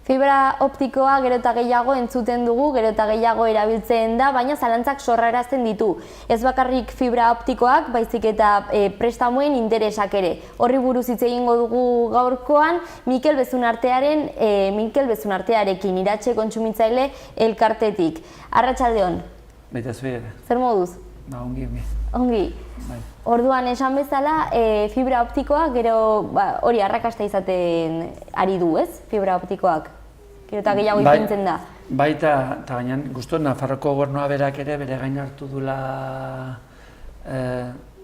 Fibra optikoa gero eta gehiago entzuten dugu, gero eta gehiago erabiltzen da, baina zalantzak sorrarazten ditu. Ez bakarrik fibra optikoak, baizik eta prestamoen interesak ere. Horri buruz hitz egingo dugu gaurkoan, Mikel Bezunartearekin, Iratxe kontsumitzaile elkartetik. Arratsaldeon. Baita zui ere. Zer moduz? Ba, ongi. Ongi. Orduan esan bezala, fibra optikoa gero hori arrakasta izaten ari du, ez? Fibra optikoak. Gero eta gehiago ipintzen da. Baita, eta baina guztu Nafarroko gobernua berak ere bere gain hartu dula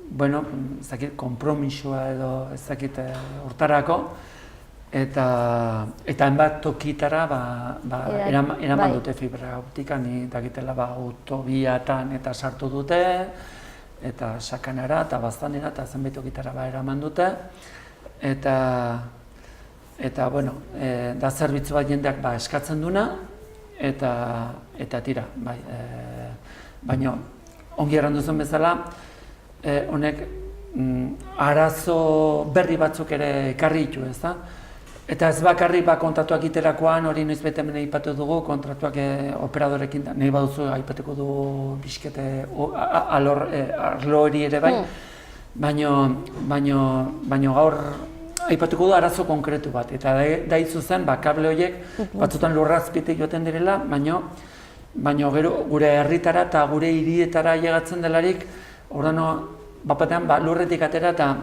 bueno, ez dakit, konpromisoa edo ez dakit hortarako eta hainbat tokitara eraman dute fibra optika, ni dakitela autobiatan eta sartu dute eta Sakanara eta Baztanera eta zenbait tokitara eraman dute eta bueno, da zerbitzu bat jendeak eskatzen duna eta tira, bai, baina ongi errandu zen bezala, honek arazo berri batzuk ere ekarri ditu, ez da? Eta ez bakarrik kontratuak iterakoan, hori noiz bete hemen aipatu dugu, kontratuak operadorekin, nahi baduzu aipatuko dugu bizkete arlo hori ere bai, baina gaur aipatuko du arazo konkretu bat, eta da zuzen, kable horiek batzutan lurrazpitik joaten direla, baina gero gure herritara eta gure hirietara llegatzen delarik, ordan bapatean lurretik atera eta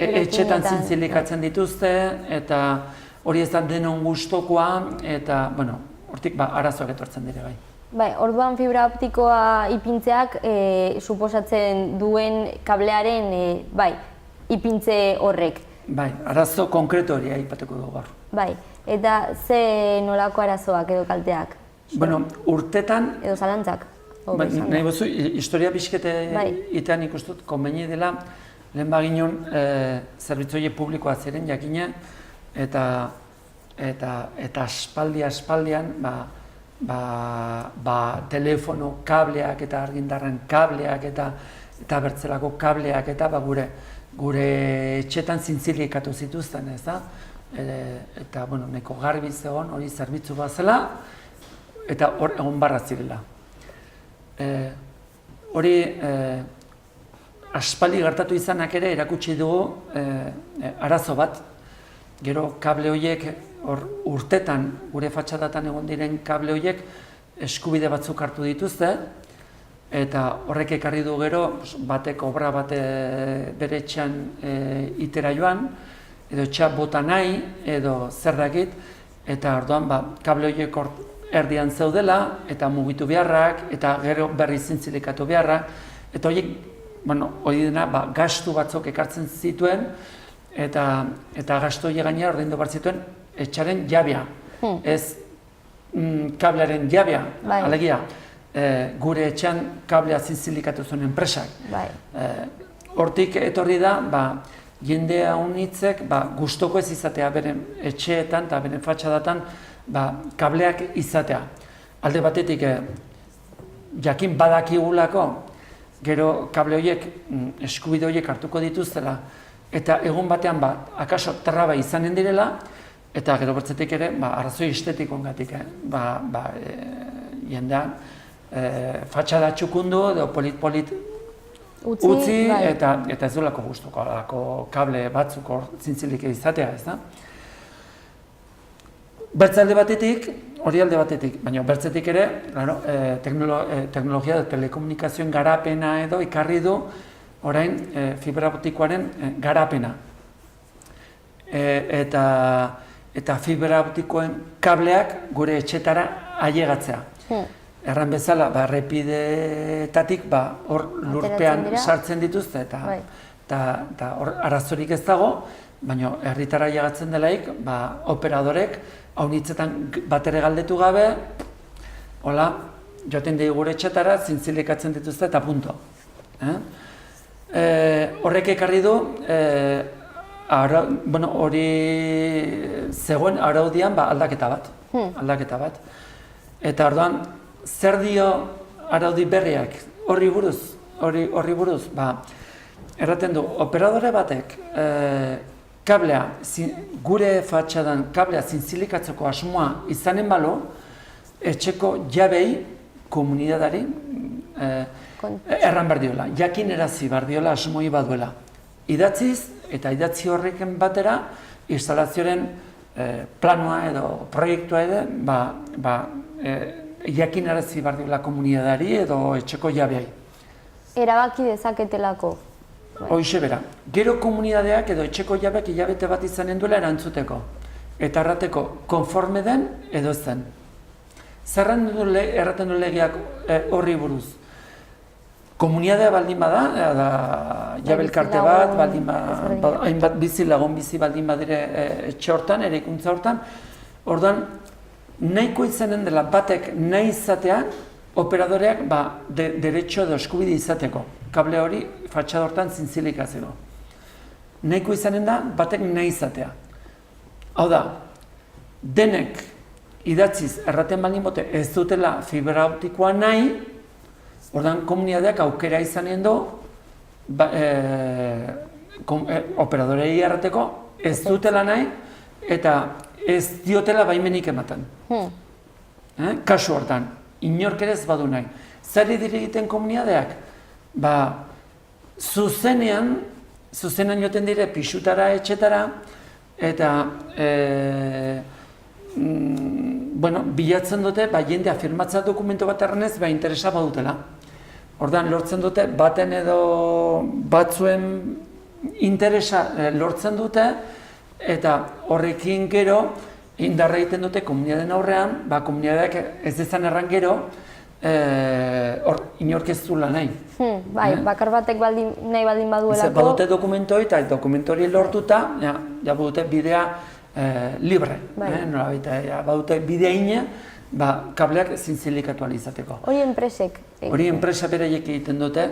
etxetan zintzilikatzen dituzte, eta hori ez da denon gustokoa, eta, bueno, hortik arazoak etortzen dire bai. Bai, orduan fibra optikoa ipintzeak suposatzen duen kablearen, bai, ipintze horrek. Bai, arazo konkretu hori aipatuko dugu gaur. Bai, eta ze nolako arazoak edo kalteak? Bueno, urtetan... Edo zalantzak? Nahi bozu, historia bizkete itean ikustut, konbeni dela, lehen baginon zerbitzoie publikoa ziren jakina, eta aspaldian, telefono kableak eta argindarren kableak eta bertzelako kableak eta gure etxetan zintzilikatu zituzten, ez da? Eta, bueno, neko garbi zegoen, hori zerbitzu bat zela, eta hor egon barra zirela. Hori, aspaldi gertatu izanak ere erakutsi dugu arazo bat, gero kable horiek, urtetan, gure fatxadatan egon diren kable horiek eskubide batzuk hartu dituzte, eta horrek ekarri du gero, batek obra bate bere etxean itera joan, edo etxea bota nahi, edo zer dakit, eta orduan kable horiek erdian zeudela, eta mugitu beharrak, eta gero berri zintzilikatu beharrak, eta horiek, bueno, hori dena, gastu batzuk ekartzen zituen, eta gastu horiek gainera ordaindu behar zituen etxaren jabea, ez kablearen jabea, alegia. Gure etxean kablea zintzilikatu zuen enpresak. Hortik etorri da, jendea unitzek gustoko ez izatea beren etxeetan eta beren fatxadatan kableak izatea. Alde batetik jakin badakigulako, gero kable horiek, eskubide horiek hartuko dituztela, eta egun batean akaso traba izanen direla, eta gero bertzetik ere, arrazoi estetikoengatik, jendean, fatxada txukundu edo polit utzi eta ez duelako gustoko kable batzuk zintzilik izatea, ez da? Bertzalde batetik, hori alde batetik, baina bertzetik ere, teknologia telekomunikazioen garapena edo ikarri du orain fibra optikoaren garapena. Eta fibra optikoen kableak gure etxetara ailegatzea. Erran bezala, errepideetatik hor lurpean sartzen dituzte eta hor arazorik ez dago, baina herritara ailegatzen delaik, operadorek haunitzetan bat ere galdetu gabe, hola, joaten dugu gure etxetara, zintzilikatzen dituzte eta punto. Horrek ekarri du, hori zegoen araudian aldaketa bat. Eta orduan, zer dio araudi berriak horri buruz? Erraten du, operadore batek gure fatxadan kablea zintzilikatzeko asmoa izanen balo, etxeko jabei komunidadari erran behar diola, jakinerazi behar diola asmoi baduela. Idatziz eta idatzi horrekin batera instalazioaren planoa edo proiektua edo jakinerazi behar diola komunidadari edo etxeko jabeai. Erabaki dezaketelako. Hoixe bera, gero komunidadeak edo etxeko jabeak hilabete bat izanen duela erantzuteko. Eta errateko, konforme den edo zen. Zerren erraten du legeak horri buruz. Komunidadea baldin bada, jabelkarte bat, hainbat bizi lagun bizi baldin badire etxe hortan, eraikuntza hortan, orduan, nahiko izanen dela batek nahi izatea, operadoreak derecho edo eskubide izateko. Kable hori fatxada hortan zintzilikatzeko. Nahiko izanen da, batek nahi izatea. Hau da, denek idatziz erraten baldin bote ez dutela fibra optikoa nahi, ordan komunidadeak aukera izanen du operadorei errateko ez dutela nahi eta ez diotela baimenik ematen. Kasu hortan, inork ere ez badu nahi. Zer dire egiten komunidadeak? Zuzenean joten dire pixutara, etxetara, eta bilatzen dute, jende afirmatza dokumento bat erranez, interesa badutela. Ordan lortzen dute, baten edo batzuen interesa lortzen dute, eta horrekin gero, indarra egiten dute komunidaden aurrean, komunidadeak ez dezan erran gero, inork ez duela nahi. Bakar batek nahi baldin baduelako. Badute dokumentoi eta dokumentori lortuta, badute bidea libre. Badute bidea ine, kableak zintzilikatu alizateko. Hori enpresek? Hori enpresa beraiek egiten dute,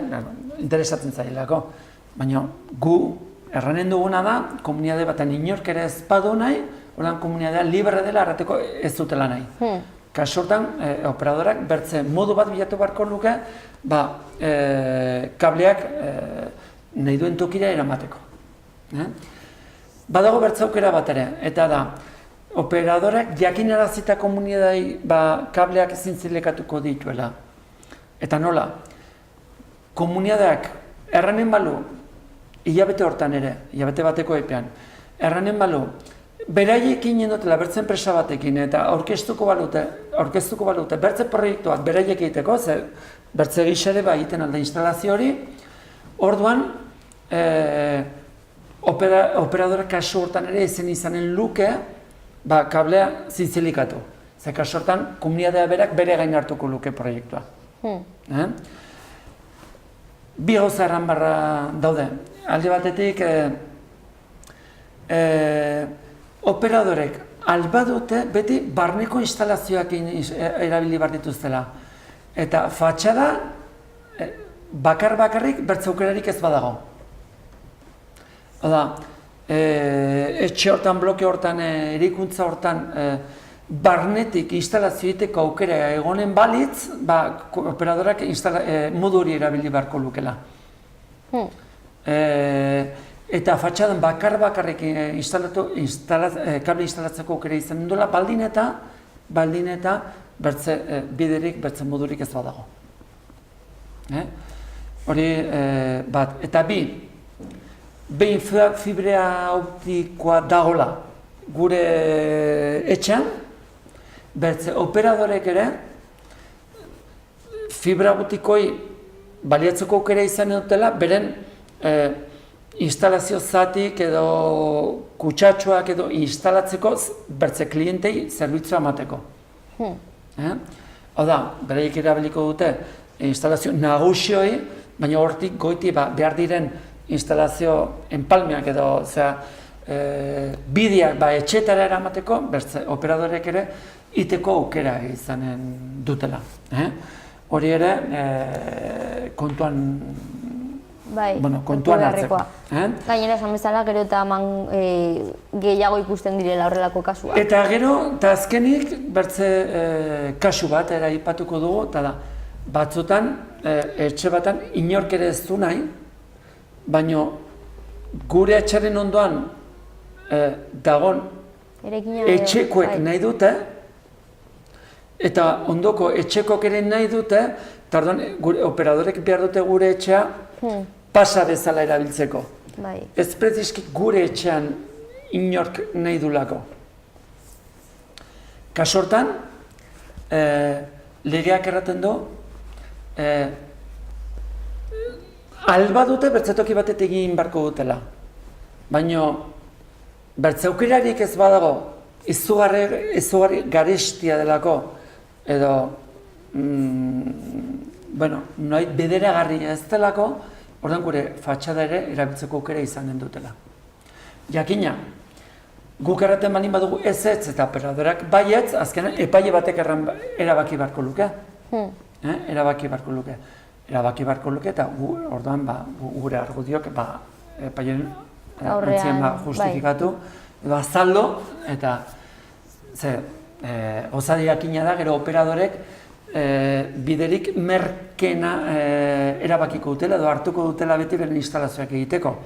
interesatzen zailako. Baina gu erranen duguna da, komunidade batan inork ere ez badu nahi, ordan komunidadea libre dela errateko ez dutela nahi. Kasu hortan, operadorak bertze modu bat bilatu beharko luke, kableak nahi duen tokira eramateko. Badago bertze aukera bat ere, eta da, operadorak jakinarazita komunidadei kableak zintzilekatuko dituela. Eta nola, komunidadeak erranen balu, hilabete hortan ere, hilabete bateko epean, erranen balu, beraiekin dutela bertze enpresa batekin eta aurkeztuko balute bertze proiektuak beraiek egiteko, bertze gixare egiten alda instalazio hori, orduan operadorak kasu hortan ere ezen izanen luke kablea zintzilikatu. Ze kasu hortan komunidadea berak bere gain hartuko luke proiektua. Bi gauza erran barra daude. Alde batetik operadorek albadute beti barneko instalazioak erabili behar dituztela. Eta fatxada bakarrik bertze aukerarik ez badago. Oda, etxe hortan, bloke hortan, eraikuntza hortan barnetik instalazio egiteko aukera egonen balitz, operadorak modu hori erabili beharko lukela. Eta fatxadan bakarrik kable instalatzeko aukera izan duela, baldin eta bertze biderik, bertze modurik ez badago. Hori bat, eta behin fibra optikoa dagoela gure etxean, bertze operadorek ere fibra optikoi baliatzeko aukera izan dutela, beren instalazio zatik edo kutsatxoak edo instalatzeko bertze klientei zerbitzua emateko. Hau da, beraiek erabiliko dute instalazio nagusioi, baina hortik goiti behar diren instalazio enpalmeak edo bideak etxetara eramateko, bertze operadorek ere iteko aukera izanen dutela. Hori ere kontuan hartzeko. Gainera esan bezala, gero eta gehiago ikusten direla horrelako kasua. Eta gero, eta azkenik, bertze kasu bat aipatuko dugu, eta da, batzutan, etxe batan, inork ere ez du nahi, baina gure etxaren ondoan dagon Erekina etxekoek nahi dute, eta ondoko etxekok ere nahi dute, eta orduan operadorek behar dute gure etxea pasa bezala erabiltzeko. Bai. Ez prezizki gure etxean inork nahi dulako. Kasortan, legeak erraten du, alba dute bertzetoki batet egin barko dutela. Baina, bertzaukerarik ez badago, izugarri garestia delako, edo, noit bederagarria ez delako, ordan gure fatxada ere erabiltzeko aukera izanen dutela. Jakina, guk erraten baldin badugu ezetz eta operadorak baietz, azkenean epaile batek erabaki beharko luke. Erabaki beharko luke eta orduan gure argudiok epailen aurrean justifikatu edo azaldo eta gozadi jakina da gero operadorek biderik merkena erabakiko dutela edo hartuko dutela beti beren instalazioak egiteko.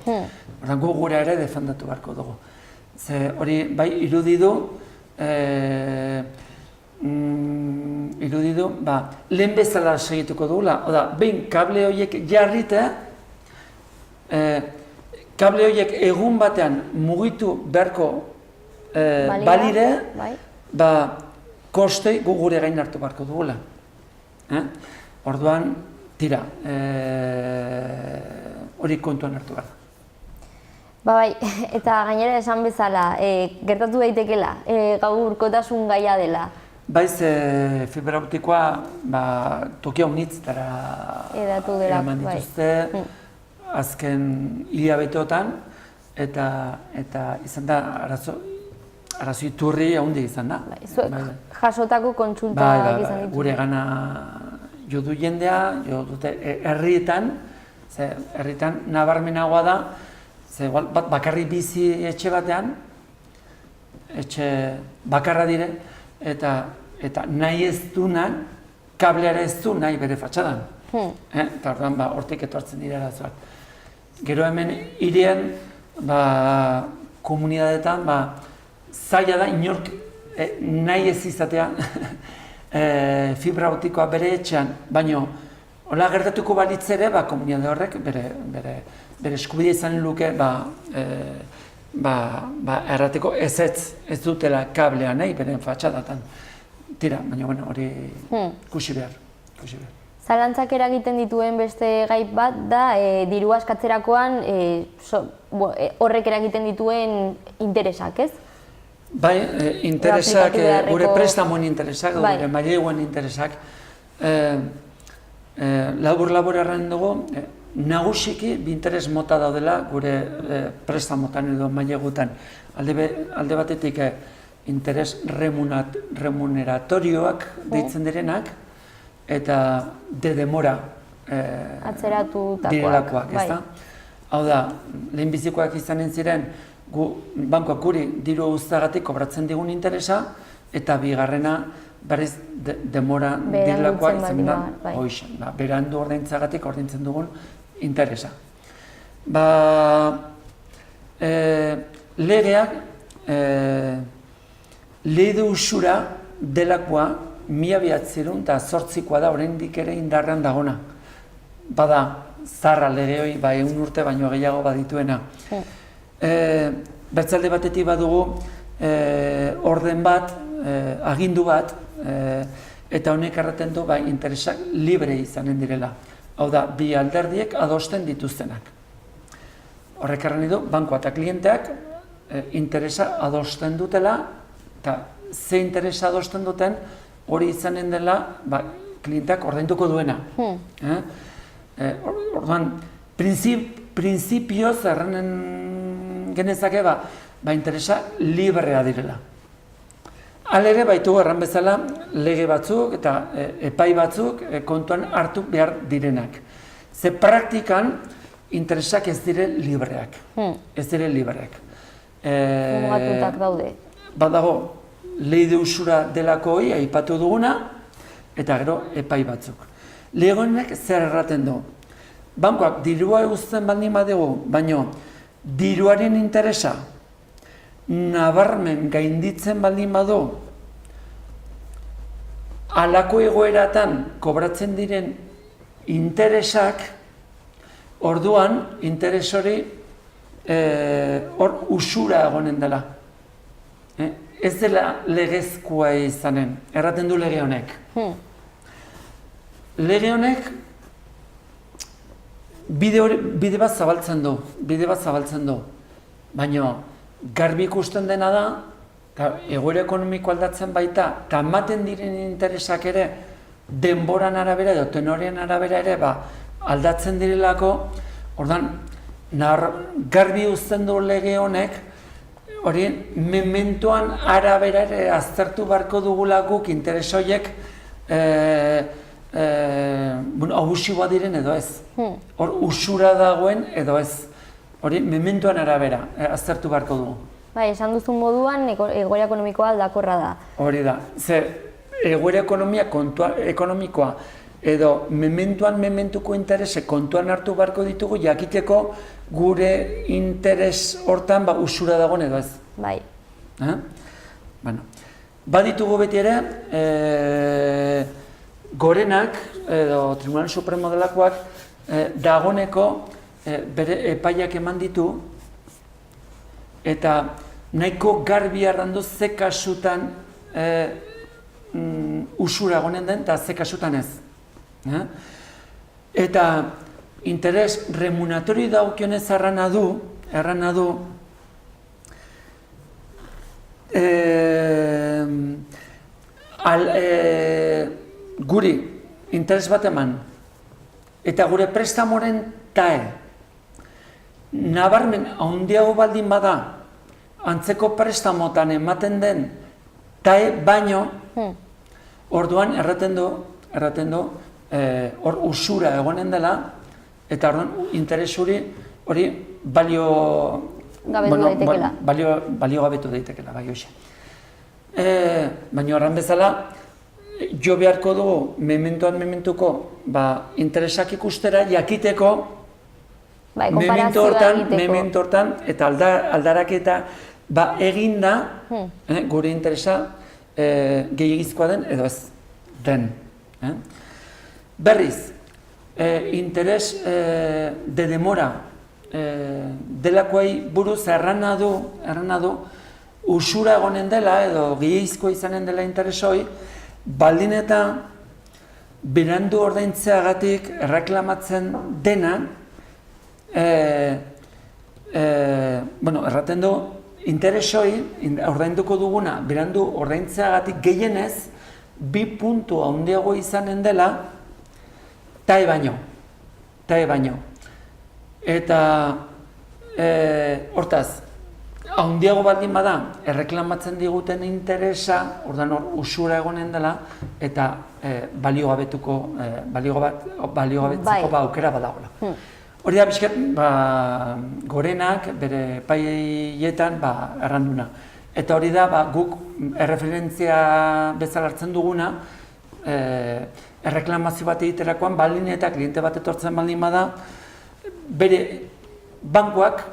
Orduan gu gure ere defendatu beharko dugu. Hori bai irudi du, lehen bezala segituko dugula. Oda, behin kable horiek jarrite, kable horiek egun batean mugitu beharko balire, kostei gu gure gain hartu beharko dugula. Orduan, tira, hori kontuan hartu behar. Bai, eta gainera esan bezala, gertatu daitekela, gaurkotasun gaia dela. Baiz, fibra optikoa tokia unitzetara eraman dituzte, azken hilabeteotan, eta izan da arazo iturri handi izan da. Zuek jasotako kontsultak izan ditu. Gure gana jo du jendea, jo dute herrietan, herrietan nabarmenagoa da, bat bakarri bizi etxe batean, etxe bakarra dire, eta nahi ez dunan, kableara ez du nahi bere fatxadan. Eta orduan hortik etortzen dira arazoak. Gero hemen hirian, komunidadetan, zaila da inork nahi ez izatea fibra optikoa bere etxean, baina hola gertatuko balitz ere, komunidade horrek bere eskubidea izan luke errateko ez dutela kablea nahi beren fatxadatan. Tira, baina hori kusi behar. Zalantzak eragiten dituen beste gai bat da, diru askatzerakoan horrek eragiten dituen interesak, ez? Bai, interesak, gure prestamoen interesak, gure maileguen interesak, labur erran dugu, nagusiki bi interes mota daudela gure prestamotan edo mailegutan. Alde batetik interes remuneratorioak deitzen direnak, eta de demora direlakoak, ez da? Hau da, lehenbizikoak izanen ziren, bankoak guri diru uztagatik kobratzen digun interesa, eta bigarrena berriz demora direlakoak izan da, berandu ordaintzagatik ordaintzen dugun interesa. Legeak leidu usura delakoa 1908koa da oraindik ere indarrean dagona. Bada, zarra lege hori, 100 urte baino gehiago badituena. Bertzalde batetik badugu orden bat, agindu bat, eta honek erraten du interesak libre izanen direla. Hau da, bi alderdiek adosten dituztenak. Horrek erran du, bankoa eta klienteak interesa adosten dutela, eta ze interesa adosten duten, hori izanen dela klienteak ordainduko duena. Orduan, printzipioz erranen genezake interesa librea direla. Halere baitu erran bezala lege batzuk eta epai batzuk kontuan hartu behar direnak. Ze praktikan interesak ez dire libreak. Ez dire libreak. Mugatutak daude. Badago, leide usura delako hori aipatu duguna eta gero epai batzuk. Lege honek zer erraten du? Bankoak dirua eguzten baldin badugu, baino diruaren interesa nabarmen gainditzen baldin badu, halako egoeratan kobratzen diren interesak, orduan interes hori hor usura egonen dela. Ez dela legezkoa izanen, erraten du lege honek. Lege honek bide bat zabaltzen du, baina garbi ikusten dena da, egoera ekonomiko aldatzen baita, eta ematen diren interesak ere, denboran arabera edo tenorean arabera ere, aldatzen direlako, ordan, garbi uzten du lege honek, hori, mementoan arabera ere aztertu beharko dugula guk interes horiek abusiboa diren edo ez. Hor, usura dagoen edo ez. Hori, mementoan arabera aztertu beharko dugu. Bai, esan duzun moduan, egoera ekonomikoa aldakorra da. Hori da. Ze, egoera ekonomikoa edo mementuko interese kontuan hartu beharko ditugu, jakiteko gure interes hortan usura dagoen edo ez. Bai. Baditugu beti ere, gorenak, edo Tribunal Supremo delakoak, dagoneko bere epaiak eman ditu, eta nahiko garbi arrandu ze kasutan usura egonen den, eta ze kasutan ez. Eta interes remunatori daukionez errana du, guri interes bat eman, eta gure prestamoren tae, nabarmen handiago baldin bada, antzeko prestamotan ematen den tae baino, orduan erraten du, hor usura egonen dela, eta orduan interes hori balio gabetu daitekela, bai hoxe. Baina horren bezala, jo beharko dugu mementuko interesak ikustera, jakiteko memento hortan eta aldaraketa eginda gure interesa gehiagizkoa den edo ez den. Berriz, interes de demora delakoei buruz errana du usura egonen dela edo gehiagizkoa izanen dela interesoi, baldin eta berandu ordaintzeagatik erreklamatzen dena, erraten du, interesoi, ordainduko duguna, berandu ordaintzeagatik gehienez, 2 puntu handiago izanen dela, tae baino. Eta, hortaz, handiago baldin bada, erreklamatzen diguten interesa, ordan hor usura egonen dela, eta baliogabetzeko aukera badagoela. Hori da bizkat, gorenak bere epaietan erranduna. Eta hori da guk erreferentzia bezala hartzen duguna, erreklamazio bat egiterakoan baldin eta kliente bat etortzen baldin bada, bere bankuak,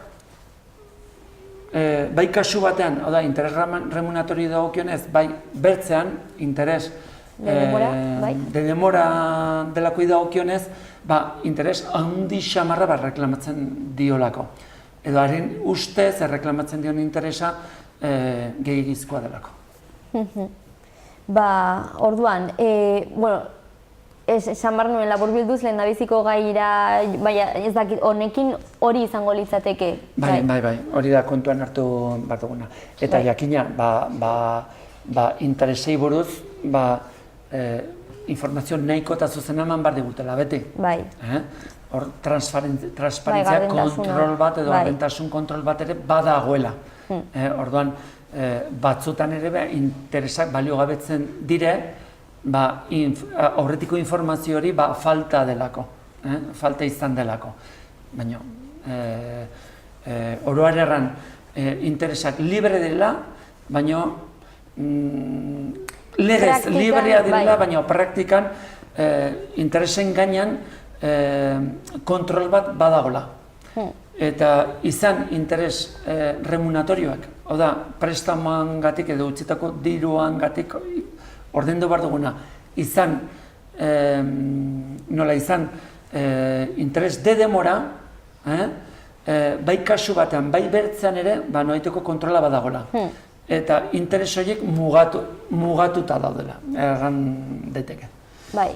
bai kasu batean, interes remunatori dagokionez, bai bertzean, interes de demora delako dagokionez, interes handi xamarra reklamatzen diolako. Edo haren ustez erreklamatzen dion interesa gehiagizkoa delako. Orduan, esan behar nuen laburbilduz lehendabiziko gaira, ez dakit, honekin hori izango litzateke. Bai, hori da kontuan hartu behar duguna. Eta jakina, interesei buruz, informazio nahiko eta zuzena eman behar digutela, beti. Bai. Hor, transparentzia kontrol bat edo gardentasun kontrol bat ere badagoela. Orduan, batzutan ere interesak baliogabetzen dire, aurretiko informazio hori falta delako, falta izan delako. Baina, oroar erran interesak libre dela, baina legez librea dela, baina praktikan interesen gainean kontrol bat badagola. eta izan interes remunatorioak, hau da, prestamoangatik edo utzitako diruangatik ordaindu behar duguna, izan, nola izan, interes de demora, bai kasu batean, bai bertzean ere, noaiteko kontrola badagola. Eta interes horiek mugatuta daudela, erran daiteke. Bai.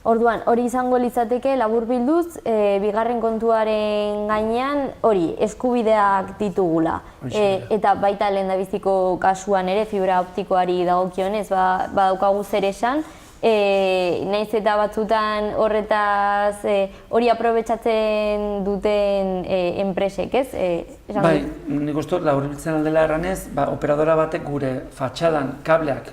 Orduan, hori izango litzateke laburbilduz, bigarren kontuaren gainean hori, eskubideak ditugula. Eta baita lehendabiziko kasuan ere, fibra optikoari dagokionez, badaukagu zer esan, nahiz eta batzutan horretaz hori aprobetxatzen duten enpresek, ez? Bai, nik uste laburbiltzen aldela erranez, operadora batek gure fatxadan kableak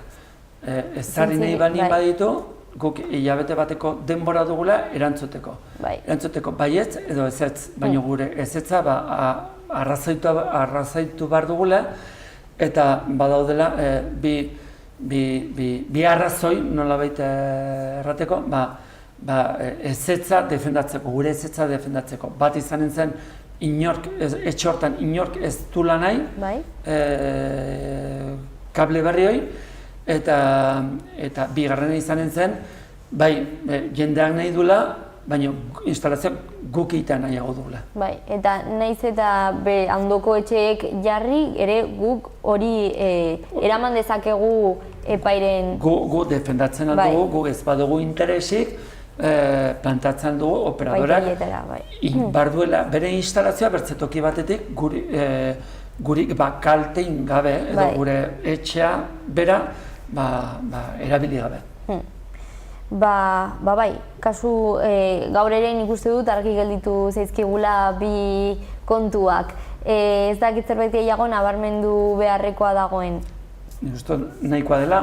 ezarri nahi baldin baditu, guk hilabete bateko denbora dugula erantzuteko. Erantzuteko baietz edo ezetz, baina gure ezetza arrazaitu behar dugula, eta badaudela bi arrazoi, nolabait errateko, ezetza defendatzeko, gure ezetza defendatzeko. Bat izanen zen, etxe hortan inork ez dula nahi, kable berri hori, eta bigarrena izanen zen, jendeak nahi dula, baina instalazioak guk egitea nahiago dugula. Bai, eta nahiz eta handoko etxeek jarri, ere guk hori eraman dezakegu epairen... Gu defendatzen aldugu, guk ez badugu interesik, plantatzen dugu operadorak, barduela bere instalazioa bertzetoki batetik gurik kaltein gabe, edo gure etxea bera erabili gabe. Bai, kasu gaur ere nik uste dut argi gelditu zaizkigula bi kontuak. Ez dakit zerbait gehiago nabarmendu beharrekoa dagoen? Nik uste nahikoa dela,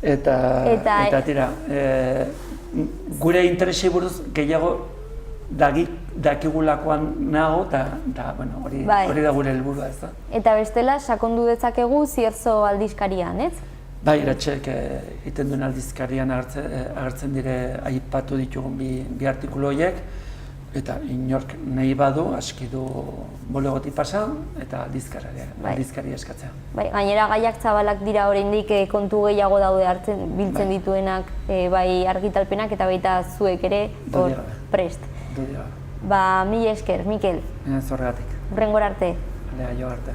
eta tira, gure interesei buruz gehiago dakigulakoan nago, eta hori da gure helburua, ez da. Eta bestela, sakondu dezakegu Zierzo aldizkarian, ez? Bai, Iratxek egiten duen aldizkarian agertzen dire aipatu ditugun bi artikulu horiek, eta inork nahi badu, aski du bolegotik pasa, eta aldizkaria eskatzea. Gainera gaiak zabalak dira oraindik kontu gehiago daude biltzen dituenak bai argitalpenak eta baita zuek ere prest. Mila esker, Mikel. Zorregatik. Hurrengora arte. Jo arte.